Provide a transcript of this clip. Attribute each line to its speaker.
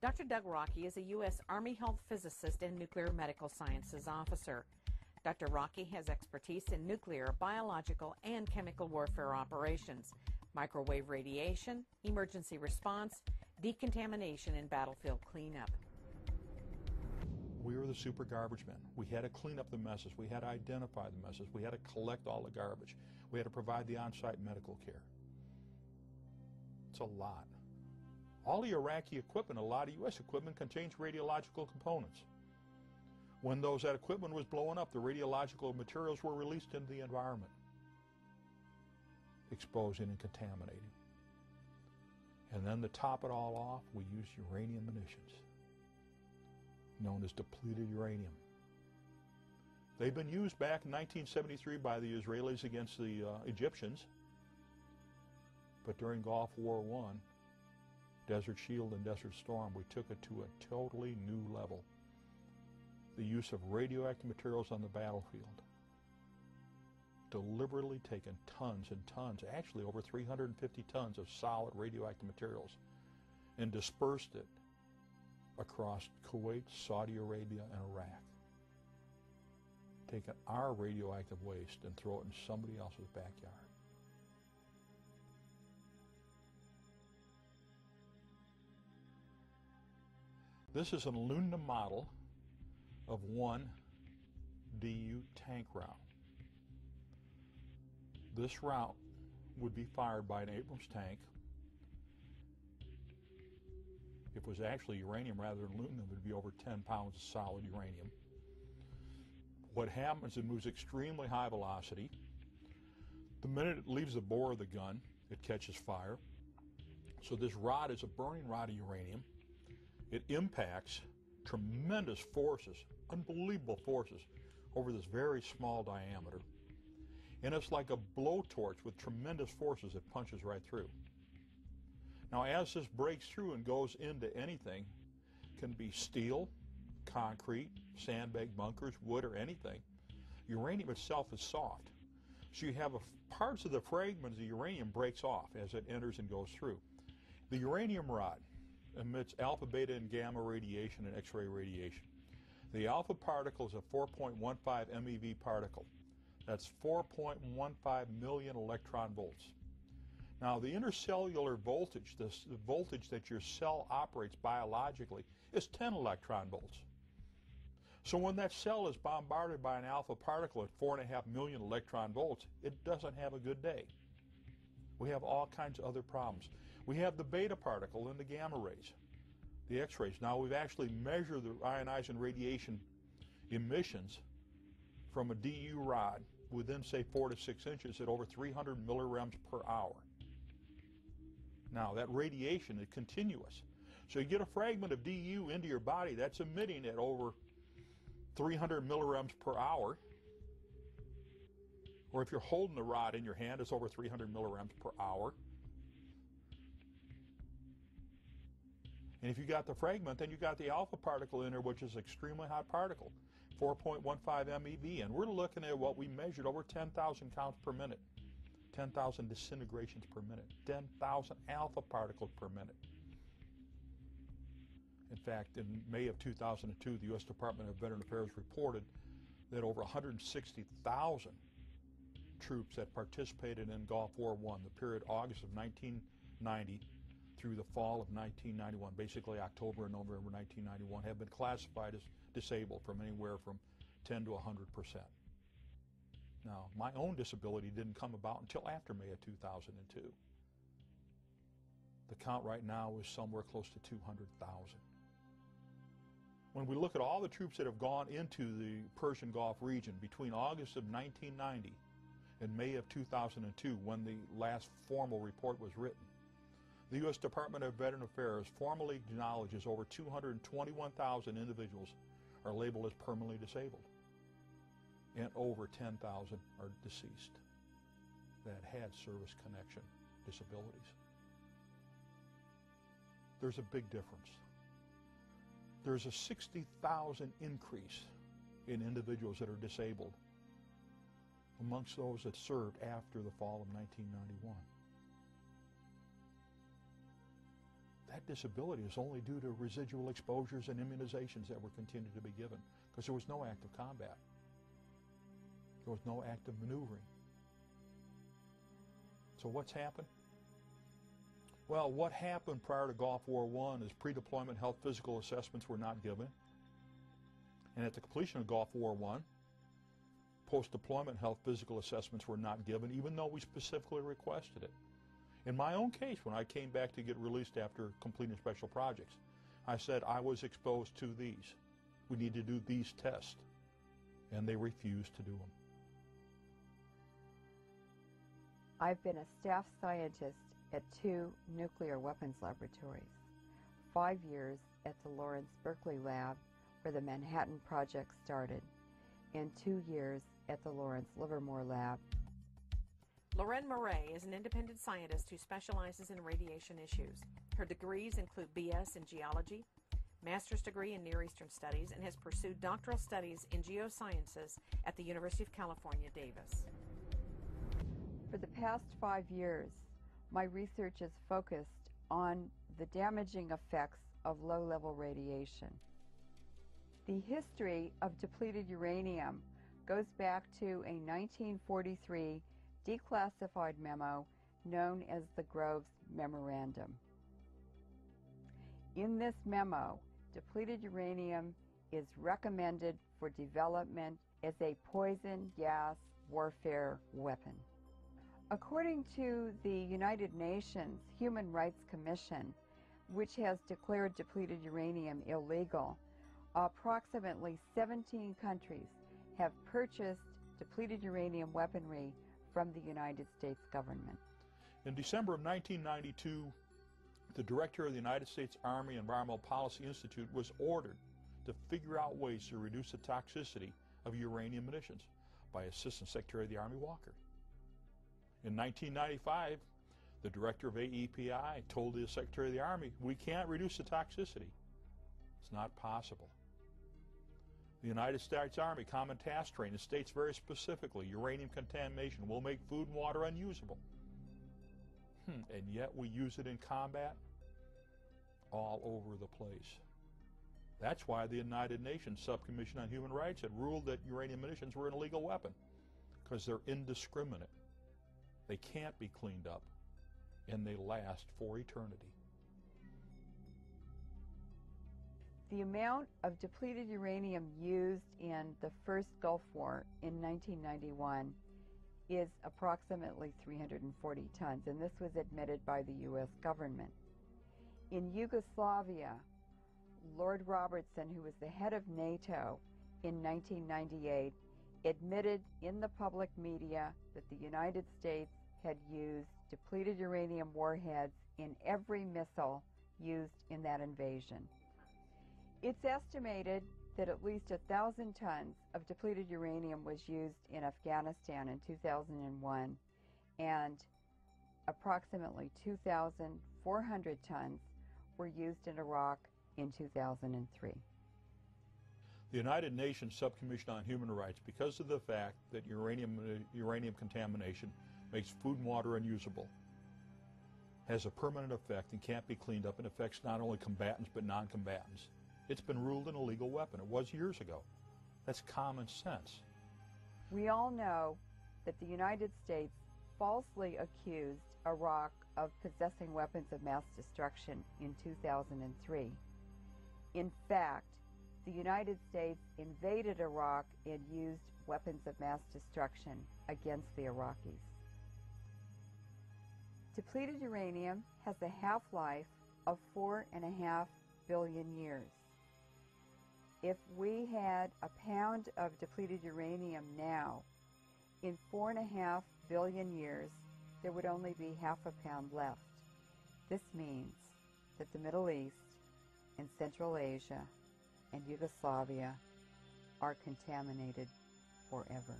Speaker 1: Dr. Doug Rocky is a U.S. Army health physicist and nuclear medical sciences officer. Dr. Rocky has expertise in nuclear, biological, and chemical warfare operations, microwave radiation, emergency response, decontamination, and battlefield cleanup.
Speaker 2: We were the super garbage men. We had to clean up the messes. We had to identify the messes. We had to collect all the garbage. We had to provide the on-site medical care. It's a lot. All the Iraqi equipment, a lot of U.S. equipment, contains radiological components. When that equipment was blowing up, the radiological materials were released into the environment, exposing and contaminating. And then to top it all off, we used uranium munitions, known as depleted uranium. They've been used back in 1973 by the Israelis against the Egyptians, but during Gulf War I, Desert Shield and Desert Storm, we took it to a totally new level. The use of radioactive materials on the battlefield. Deliberately taken tons and tons, actually over 350 tons of solid radioactive materials, and dispersed it across Kuwait, Saudi Arabia, and Iraq. Taking our radioactive waste and throw it in somebody else's backyard. This is an aluminum model of one DU tank round. This round would be fired by an Abrams tank. If it was actually uranium rather than aluminum, it would be over 10 pounds of solid uranium. What happens, it moves extremely high velocity. The minute it leaves the bore of the gun, it catches fire. So this rod is a burning rod of uranium. It impacts tremendous forces, unbelievable forces, over this very small diameter. And it's like a blowtorch with tremendous forces that punches right through. Now, as this breaks through and goes into anything, it can be steel, concrete, sandbag bunkers, wood, or anything. Uranium itself is soft. So you have parts of the fragments of uranium breaks off as it enters and goes through. The uranium rod emits alpha, beta, and gamma radiation and X-ray radiation. The alpha particle is a 4.15 MeV particle. That's 4.15 million electron volts. Now, the intercellular voltage, the voltage that your cell operates biologically, is 10 electron volts. So when that cell is bombarded by an alpha particle at 4.5 million electron volts, it doesn't have a good day. We have all kinds of other problems. We have the beta particle and the gamma rays, the X-rays. Now, we've actually measured the ionizing radiation emissions from a DU rod within, say, 4 to 6 inches at over 300 millirems per hour. Now, that radiation is continuous. So you get a fragment of DU into your body that's emitting at over 300 millirems per hour. Or if you're holding the rod in your hand, it's over 300 millirems per hour. And if you got the fragment, then you got the alpha particle in there, which is an extremely hot particle, 4.15 MeV. And we're looking at what we measured over 10,000 counts per minute, 10,000 disintegrations per minute, 10,000 alpha particles per minute. In fact, in May of 2002, the U.S. Department of Veteran Affairs reported that over 160,000 troops that participated in Gulf War I, the period August of 1990 through the fall of 1991, basically October and November 1991, have been classified as disabled from anywhere from 10 to 100%. Now, my own disability didn't come about until after May of 2002. The count right now is somewhere close to 200,000. When we look at all the troops that have gone into the Persian Gulf region between August of 1990 and May of 2002, when the last formal report was written, the U.S. Department of Veteran Affairs formally acknowledges over 221,000 individuals are labeled as permanently disabled, and over 10,000 are deceased that had service connection disabilities. There's a big difference. There's a 60,000 increase in individuals that are disabled amongst those that served after the fall of 1991. that disability is only due to residual exposures and immunizations that were continued to be given, because there was no active combat. There was no active maneuvering. So what's happened? Well, what happened prior to Gulf War I is pre-deployment health physical assessments were not given. And at the completion of Gulf War I, post-deployment health physical assessments were not given, even though we specifically requested it. In my own case, when I came back to get released after completing special projects, I said I was exposed to these. We need to do these tests. And they refused to do them.
Speaker 3: I've been a staff scientist at 2 nuclear weapons laboratories, 5 years at the Lawrence Berkeley Lab, where the Manhattan Project started, and 2 years at the Lawrence Livermore Lab.
Speaker 1: Lorraine Murray is an independent scientist who specializes in radiation issues. Her degrees include BS in geology, master's degree in Near Eastern Studies, and has pursued doctoral studies in geosciences at the University of California, Davis.
Speaker 3: For the past 5 years, my research is focused on the damaging effects of low-level radiation. The history of depleted uranium goes back to a 1943 declassified memo known as the Groves Memorandum. In this memo, depleted uranium is recommended for development as a poison gas warfare weapon. According to the United Nations Human Rights Commission, which has declared depleted uranium illegal, approximately 17 countries have purchased depleted uranium weaponry from the United States government.
Speaker 2: In December of 1992, the director of the United States Army Environmental Policy Institute was ordered to figure out ways to reduce the toxicity of uranium munitions by Assistant Secretary of the Army Walker. In 1995, the director of AEPI told the Secretary of the Army, we can't reduce the toxicity. It's not possible. The United States Army Common Task Training states very specifically uranium contamination will make food and water unusable. And yet we use it in combat all over the place. That's why the United Nations Subcommission on Human Rights had ruled that uranium munitions were an illegal weapon, because they're indiscriminate. They can't be cleaned up, and they last for eternity.
Speaker 3: The amount of depleted uranium used in the first Gulf War in 1991 is approximately 340 tons, and this was admitted by the U.S. government. In Yugoslavia, Lord Robertson, who was the head of NATO in 1998, admitted in the public media that the United States had used depleted uranium warheads in every missile used in that invasion. It's estimated that at least 1,000 tons of depleted uranium was used in Afghanistan in 2001, and approximately 2,400 tons were used in Iraq in 2003.
Speaker 2: The United Nations Subcommission on Human Rights, because of the fact that uranium contamination makes food and water unusable, has a permanent effect and can't be cleaned up, and affects not only combatants but non-combatants. It's been ruled an illegal weapon. It was years ago. That's common sense.
Speaker 3: We all know that the United States falsely accused Iraq of possessing weapons of mass destruction in 2003. In fact, the United States invaded Iraq and used weapons of mass destruction against the Iraqis. Depleted uranium has a half-life of 4.5 billion years. If we had a pound of depleted uranium now, in 4.5 billion years, there would only be half a pound left. This means that the Middle East and Central Asia and Yugoslavia are contaminated forever.